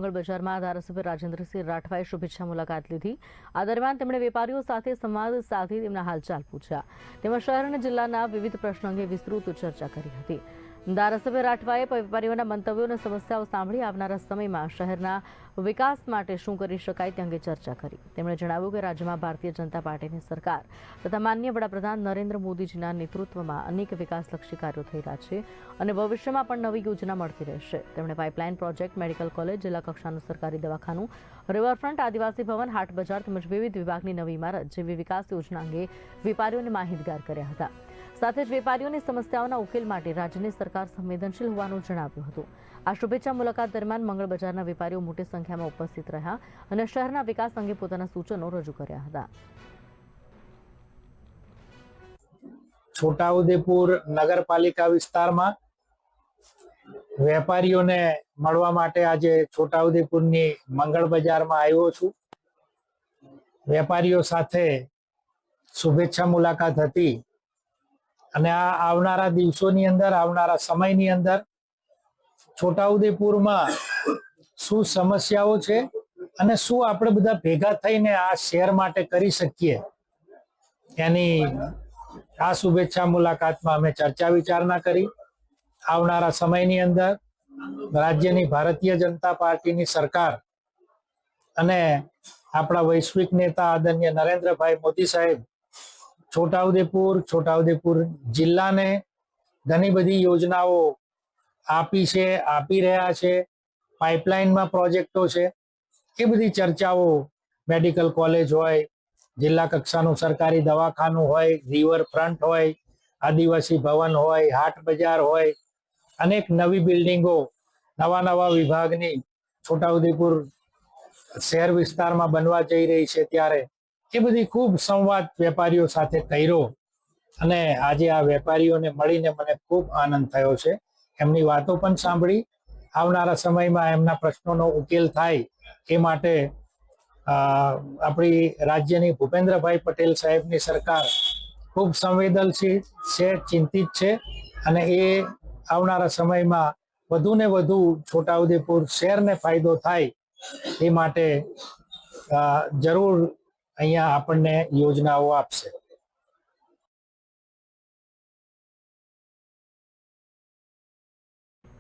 મંગળ બજારમાં ધારાસભ્ય રાજેન્દ્રસિંહ રાઠવાએ શુભેચ્છા મુલાકાત લીધી। આ દરમિયાન તેમણે વેપારીઓ સાથે સંવાદ સાધી તેમના હાલચાલ પૂછ્યા। તેમજ શહેર અને જિલ્લાના વિવિધ પ્રશ્નો અંગે વિસ્તૃત ચર્ચા કરી હતી। ધારાસભ્ય રાઠવાએ વેપારીઓના મંતવ્યો અને સમસ્યાઓ સાંભળી આવનારા સમયમાં શહેરના વિકાસ માટે શું કરી શકાય તે અંગે ચર્ચા કરી। તેમણે જણાવ્યું કે રાજ્યમાં ભારતીય જનતા પાર્ટીની સરકાર તથા માનનીય વડાપ્રધાન નરેન્દ્ર મોદીજીના નેતૃત્વમાં અનેક વિકાસલક્ષી કાર્યો થઈ રહ્યા છે અને ભવિષ્યમાં પણ નવી યોજના મળતી રહેશે। તેમણે પાઇપલાઇન પ્રોજેક્ટ, મેડિકલ કોલેજ, જિલ્લા કક્ષાનું સરકારી દવાખાનું, રિવરફ્રન્ટ, આદિવાસી ભવન, હાટ બજાર તેમજ વિવિધ વિભાગની નવી ઇમારત જેવી વિકાસ યોજના અંગે વેપારીઓને માહિતગાર કર્યા હતા। સાથે જ વેપારીઓની સમસ્યાઓના ઉકેલ માટે રાજ્યની સરકાર સંવેદનશીલ હોવાનું જણાવ્યું હતું। આ શુભેચ્છા મુલાકાત દરમિયાન મંગળ બજારના વેપારીઓ મોટી સંખ્યામાં ઉપસ્થિત રહ્યા અને શહેરના વિકાસ અંગે પોતાના સૂચનો રજૂ કર્યા હતા। છોટાઉદેપુર નગરપાલિકા વિસ્તારમાં વેપારીઓને મળવા માટે આજે છોટાઉદેપુરની મંગળ બજારમાં આવ્યો છું। વેપારીઓ સાથે શુભેચ્છા મુલાકાત હતી અને આ આવનારા દિવસોની અંદર, આવનારા સમયની અંદર છોટાઉદેપુરમાં શું સમસ્યાઓ છે અને શું આપણે બધા ભેગા થઈને આ શહેર માટે કરી શકીએ, એની આ શુભેચ્છા મુલાકાતમાં અમે ચર્ચા વિચારણા કરી। આવનારા સમયની અંદર રાજ્યની ભારતીય જનતા પાર્ટીની સરકાર અને આપણા વૈશ્વિક નેતા આદરણીય નરેન્દ્રભાઈ મોદી સાહેબ છોટાઉદેપુર જિલ્લાને ઘણી બધી યોજનાઓ આપી છે, આપી રહ્યા છે। પાઇપલાઇનમાં પ્રોજેક્ટો છે, એ બધી ચર્ચાઓ, મેડિકલ કોલેજ હોય, જિલ્લા કક્ષાનું સરકારી દવાખાનું હોય, રિવરફ્રન્ટ હોય, આદિવાસી ભવન હોય, હાટ બજાર હોય, અનેક નવી બિલ્ડિંગો, નવા વિભાગની છોટાઉદેપુર શહેર વિસ્તારમાં બનવા જઈ રહી છે, ત્યારે એ બધી ખૂબ સંવાદ વેપારીઓ સાથે કર્યો અને આજે આ વેપારીઓને મળીને મને ખૂબ આનંદ થયો છે। એમની વાતો પણ સાંભળી। આવનારા સમયમાં એમના પ્રશ્નોનો ઉકેલ થાય એ માટે આપણી રાજ્યની ભૂપેન્દ્રભાઈ પટેલ સાહેબની સરકાર ખૂબ સંવેદનશીલ છે, ચિંતિત છે અને એ આવનારા સમયમાં વધુ ને વધુ છોટાઉદેપુર શહેરને ફાયદો થાય એ માટે જરૂર અહીંયા આપણને યોજનાઓ આપશે।